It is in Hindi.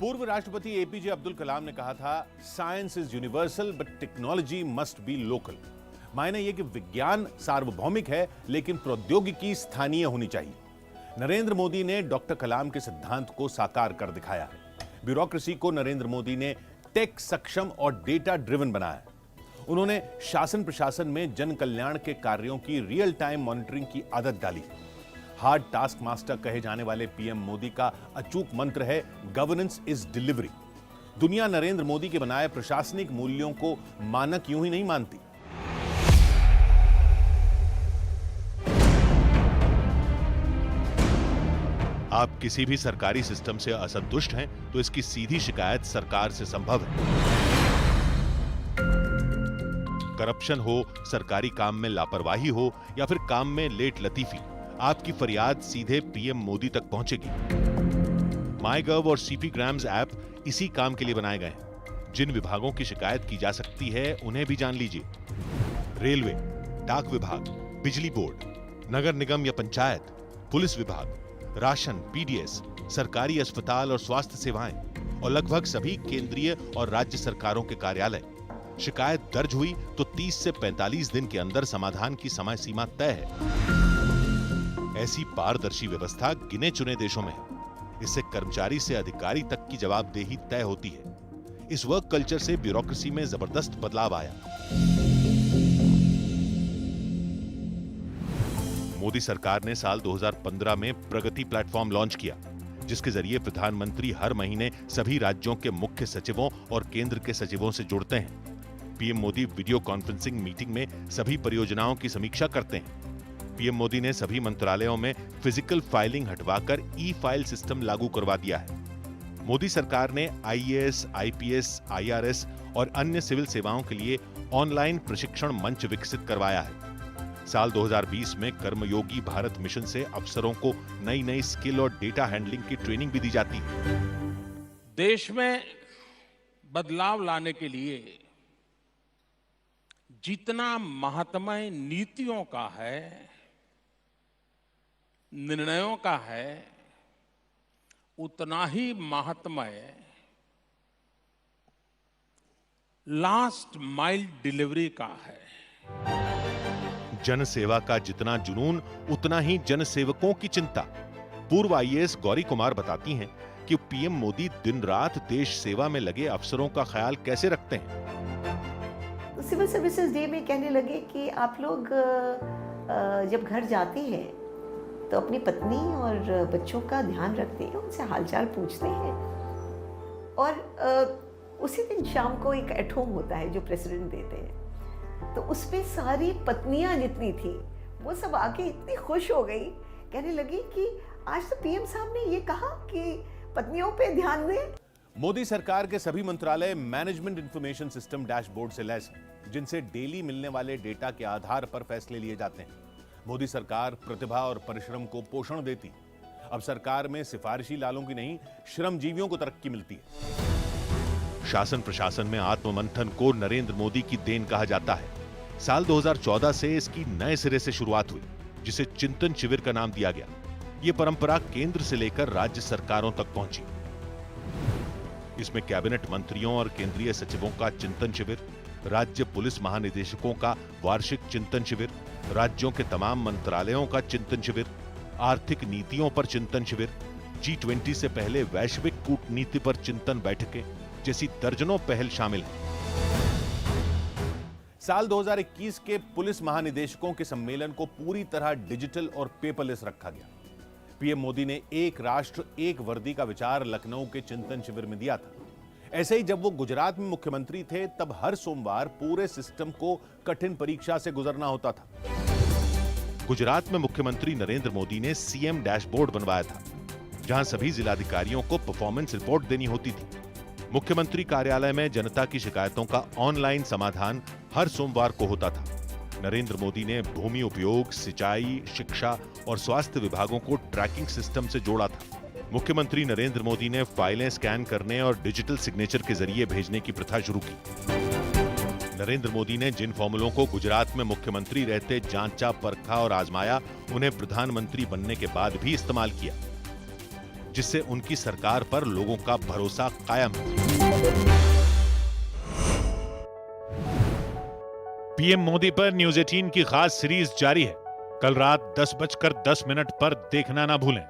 पूर्व राष्ट्रपति एपीजे अब्दुल कलाम ने कहा था, science is universal but technology must be local. मायने यह कि विज्ञान सार्वभौमिक है लेकिन प्रौद्योगिकी स्थानीय होनी चाहिए। नरेंद्र मोदी ने डॉक्टर कलाम के सिद्धांत को साकार कर दिखाया है। ब्यूरोक्रेसी को नरेंद्र मोदी ने टेक सक्षम और डेटा ड्रिवन बनाया है। उन्होंने शासन प्रशासन में जन कल्याण के कार्यों की रियल टाइम मॉनिटरिंग की आदत डाली। हार्ड टास्क मास्टर कहे जाने वाले पीएम मोदी का अचूक मंत्र है, गवर्नेंस इज डिलीवरी। दुनिया नरेंद्र मोदी के बनाए प्रशासनिक मूल्यों को मानक यूं ही नहीं मानती। आप किसी भी सरकारी सिस्टम से असंतुष्ट हैं तो इसकी सीधी शिकायत सरकार से संभव है। करप्शन हो, सरकारी काम में लापरवाही हो या फिर काम में लेट लतीफी, आपकी फरियाद सीधे पीएम मोदी तक पहुंचेगी। माईगव और सीपी ग्राम्स ऐप इसी काम के लिए बनाए गए हैं। जिन विभागों की शिकायत की जा सकती है उन्हें भी जान लीजिए। रेलवे, डाक विभाग, बिजली बोर्ड, नगर निगम या पंचायत, पुलिस विभाग, राशन, पीडीएस, सरकारी अस्पताल और स्वास्थ्य सेवाएं और लगभग सभी केंद्रीय और राज्य सरकारों के कार्यालय। शिकायत दर्ज हुई तो 30 से 45 दिन के अंदर समाधान की समय सीमा तय है। ऐसी पारदर्शी व्यवस्था गिने चुने देशों में है। इससे कर्मचारी से अधिकारी तक की जवाबदेही तय होती है। इस वर्क कल्चर से ब्यूरोक्रेसी में जबरदस्त बदलाव आया। मोदी सरकार ने साल 2015 में प्रगति प्लेटफॉर्म लॉन्च किया, जिसके जरिए प्रधानमंत्री हर महीने सभी राज्यों के मुख्य सचिवों और केंद्र के सचिवों से जुड़ते हैं। PM Modi video conferencing meeting में सभी परियोजनाओं की समीक्षा करते हैं। पीएम मोदी ने सभी मंत्रालयों में फिजिकल फाइलिंग हटवाकर ई फाइल सिस्टम लागू करवा दिया है। मोदी सरकार ने आईएएस, आईपीएस, आईआरएस और अन्य सिविल सेवाओं के लिए ऑनलाइन प्रशिक्षण मंच विकसित करवाया है। साल 2020 में कर्मयोगी भारत मिशन से अफसरों को नई नई स्किल और डेटा हैंडलिंग की ट्रेनिंग भी दी जाती है। देश में बदलाव लाने के लिए जितना महात्म्य नीतियों का है, निर्णयों का है, उतना ही महात्म्य लास्ट माइल डिलीवरी का है। जन सेवा का जितना जुनून उतना ही जन सेवकों की चिंता। पूर्व आईएएस गौरी कुमार बताती हैं कि पीएम मोदी दिन रात देश सेवा में लगे अफसरों का ख्याल कैसे रखते हैं। सिविल सर्विसेज डे में कहने लगे कि आप लोग जब घर जाते हैं तो अपनी पत्नी और बच्चों का ध्यान रखते हैं, उनसे हालचाल पूछते हैं। और उसी दिन शाम को एक एट होम होता है जो प्रेसिडेंट देते हैं, तो उसमें सारी पत्नियां जितनी थी वो सब आके इतनी खुश हो गई, कहने लगी कि आज तो पीएम साहब ने ये कहा कि पत्नियों पे ध्यान दें। मोदी सरकार के सभी मंत्रालय मैनेजमेंट इंफॉर्मेशन सिस्टम डैशबोर्ड से लैस हैं, जिनसे डेली मिलने वाले डेटा के आधार पर फैसले लिए जाते हैं। मोदी सरकार प्रतिभा और परिश्रम को पोषण देती। अब सरकार में सिफारिशी लालों की नहीं, श्रमजीवियों को तरक्की मिलती है। शासन प्रशासन में आत्ममंथन को नरेंद्र मोदी की देन कहा जाता है। साल 2014 से इसकी नए सिरे से शुरुआत हुई, जिसे चिंतन शिविर का नाम दिया गया। यह परंपरा केंद्र से लेकर राज्य सरकारों तक पहुंची। इसमें कैबिनेट मंत्रियों और केंद्रीय सचिवों का चिंतन शिविर, राज्य पुलिस महानिदेशकों का वार्षिक चिंतन शिविर, राज्यों के तमाम मंत्रालयों का चिंतन शिविर, आर्थिक नीतियों पर चिंतन शिविर, G20 से पहले वैश्विक कूटनीति पर चिंतन बैठकें जैसी दर्जनों पहल शामिल हैं। साल 2021 के पुलिस महानिदेशकों के सम्मेलन को पूरी तरह डिजिटल और पेपरलेस रखा गया। पीएम मोदी ने एक राष्ट्र एक वर्दी का विचार लखनऊ के चिंतन शिविर में दिया था। ऐसे ही जब वो गुजरात में मुख्यमंत्री थे तब हर सोमवार पूरे सिस्टम को कठिन परीक्षा से गुजरना होता था। गुजरात में मुख्यमंत्री नरेंद्र मोदी ने सीएम डैशबोर्ड बनवाया था, जहां सभी जिलाधिकारियों को परफॉर्मेंस रिपोर्ट देनी होती थी। मुख्यमंत्री कार्यालय में जनता की शिकायतों का ऑनलाइन समाधान हर सोमवार को होता था। नरेंद्र मोदी ने भूमि उपयोग, सिंचाई, शिक्षा और स्वास्थ्य विभागों को ट्रैकिंग सिस्टम से जोड़ा था। मुख्यमंत्री नरेंद्र मोदी ने फाइलें स्कैन करने और डिजिटल सिग्नेचर के जरिए भेजने की प्रथा शुरू की। नरेंद्र मोदी ने जिन फॉर्मूलों को गुजरात में मुख्यमंत्री रहते जांचा, परखा और आजमाया, उन्हें प्रधानमंत्री बनने के बाद भी इस्तेमाल किया। जिससे उनकी सरकार पर लोगों का भरोसा कायम है। पीएम मोदी पर न्यूज 18 की खास सीरीज जारी है। कल रात 10:10 पर देखना ना भूलें।